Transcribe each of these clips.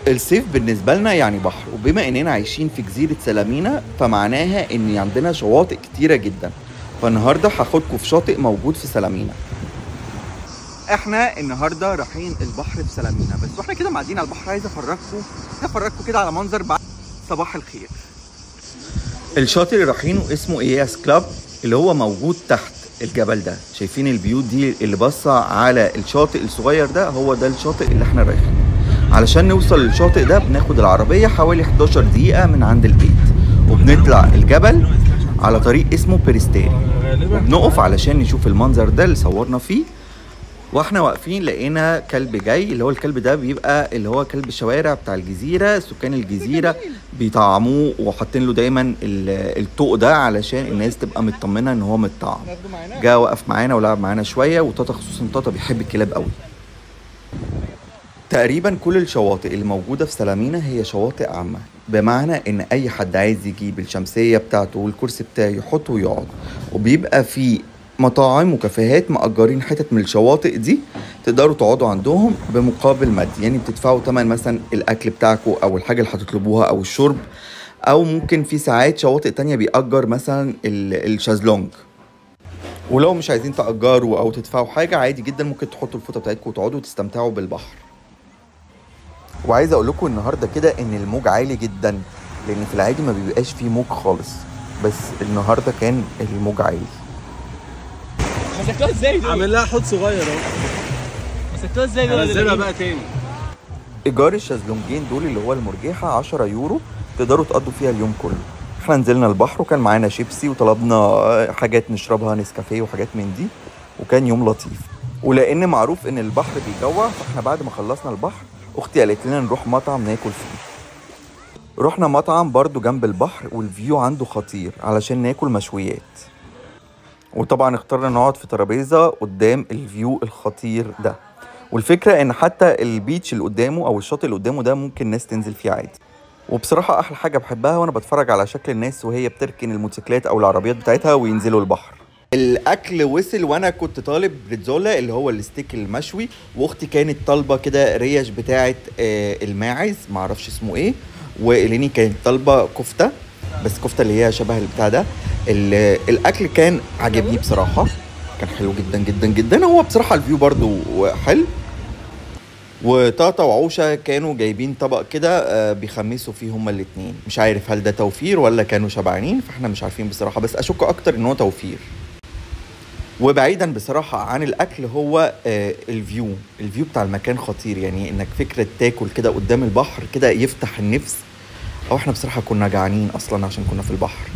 الصيف بالنسبة لنا يعني بحر، وبما اننا عايشين في جزيرة سلامينا فمعناها ان عندنا شواطئ كتيرة جدا. فالنهاردة هاخدكم في شاطئ موجود في سلامينا. احنا النهاردة رايحين البحر في سلامينا، بس واحنا كده معديين على البحر عايز افرجكم كده على منظر بعد صباح الخير. الشاطئ اللي رايحينه اسمه اياس كلاب، اللي هو موجود تحت الجبل ده. شايفين البيوت دي اللي باصة على الشاطئ الصغير ده؟ هو ده الشاطئ اللي احنا رايحينه. علشان نوصل للشاطئ ده بناخد العربية حوالي 11 دقيقة من عند البيت، وبنطلع الجبل على طريق اسمه بيرستيري، وبنقف علشان نشوف المنظر ده اللي صورنا فيه. واحنا واقفين لقينا كلب جاي، اللي هو الكلب ده بيبقى اللي هو كلب الشوارع بتاع الجزيرة. سكان الجزيرة بيطعموه وحاطين له دايما الطوق ده علشان الناس تبقى مطمنة ان هو متطعم. جا وقف معانا ولعب معانا شوية، وتاتا خصوصا تاتا بيحب الكلاب قوي. تقريبا كل الشواطئ اللي موجودة في سلامينا هي شواطئ عامة، بمعنى ان اي حد عايز يجيب الشمسية بتاعته والكرسي بتاعه يحطه ويقعد. وبيبقى في مطاعم وكافيهات مأجرين حتت من الشواطئ دي تقدروا تقعدوا عندهم بمقابل مادي، يعني بتدفعوا تمن مثلا الاكل بتاعكم او الحاجة اللي هتطلبوها او الشرب، او ممكن في ساعات شواطئ تانية بيأجر مثلا الشازلونج. ولو مش عايزين تأجروا او تدفعوا حاجة عادي جدا ممكن تحطوا الفوطة بتاعتكم وتقعدوا وتستمتعوا بالبحر. وعايز اقول لكم النهارده كده ان الموج عالي جدا، لان في العادي ما بيبقاش فيه موج خالص، بس النهارده كان الموج عالي. مسكتوها ازاي دول؟ عامل لها حوض صغير اهو. مسكتوها ازاي دول؟ هنزلها بقى تاني. ايجار الشازلونجين دول اللي هو المرجحه 10 يورو، تقدروا تقضوا فيها اليوم كله. احنا نزلنا البحر وكان معانا شيبسي وطلبنا حاجات نشربها، نسكافيه وحاجات من دي، وكان يوم لطيف. ولان معروف ان البحر بيجوع، فاحنا بعد ما خلصنا البحر اختي قالت لنا نروح مطعم ناكل فيه. رحنا مطعم برضو جنب البحر والفيو عنده خطير علشان ناكل مشويات، وطبعا اخترنا نقعد في ترابيزه قدام الفيو الخطير ده. والفكره ان حتى البيتش اللي قدامه او الشاطئ اللي قدامه ده ممكن ناس تنزل فيه عادي. وبصراحه احلى حاجه بحبها وانا بتفرج على شكل الناس وهي بتركن الموتوسيكلات او العربيات بتاعتها وينزلوا البحر. الاكل وصل وانا كنت طالب بريتزولا اللي هو الستيك المشوي، واختي كانت طالبه كده ريش بتاعه الماعز معرفش اسمه ايه، واليني كانت طالبه كفته، بس كفته اللي هي شبه البتاع ده. الاكل كان عجبني بصراحه، كان حلو جدا جدا جدا. هو بصراحه الفيو برضو حلو. وتاتا وعوشة كانوا جايبين طبق كده بيخمسوا فيه هما الاتنين، مش عارف هل ده توفير ولا كانوا شبعانين، فاحنا مش عارفين بصراحه، بس اشك اكتر ان هو توفير. وبعيدا بصراحة عن الأكل، هو الفيو بتاع المكان خطير، يعني إنك فكرة تاكل كده قدام البحر كده يفتح النفس. أو إحنا بصراحة كنا جعانين أصلا عشان كنا في البحر.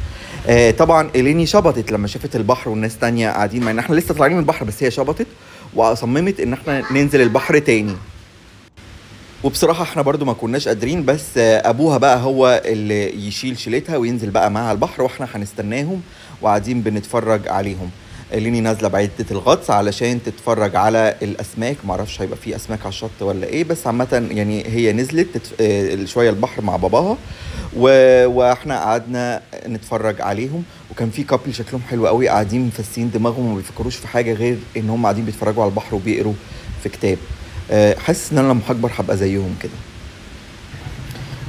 طبعا إليني شبطت لما شافت البحر والناس تانية قاعدين، مع إن إحنا لسه طالعين من البحر، بس هي شبطت وصممت إن إحنا ننزل البحر تاني. وبصراحة إحنا برضو ما كناش قادرين، بس أبوها بقى هو اللي يشيل شيلتها وينزل بقى معاها البحر، وإحنا هنستناهم وقاعدين بنتفرج عليهم. ليني نازله بعده الغطس علشان تتفرج على الاسماك، معرفش هيبقى في اسماك على الشط ولا ايه، بس عامه يعني هي نزلت شويه البحر مع باباها واحنا قعدنا نتفرج عليهم. وكان في كابل شكلهم حلو قوي قاعدين مفسين دماغهم وما بيفكروش في حاجه غير ان هم قاعدين بيتفرجوا على البحر وبيقروا في كتاب. حاسس ان انا لما هكبر هبقى زيهم كده.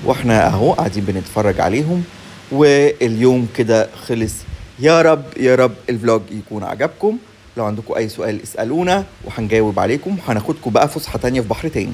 واحنا اهو قاعدين بنتفرج عليهم، واليوم كده خلص. يا رب يا رب الفلوج يكون عجبكم. لو عندكم اي سؤال اسألونا وهنجاوب عليكم، وهناخدكم بقى فسحة تانية في بحر تاني.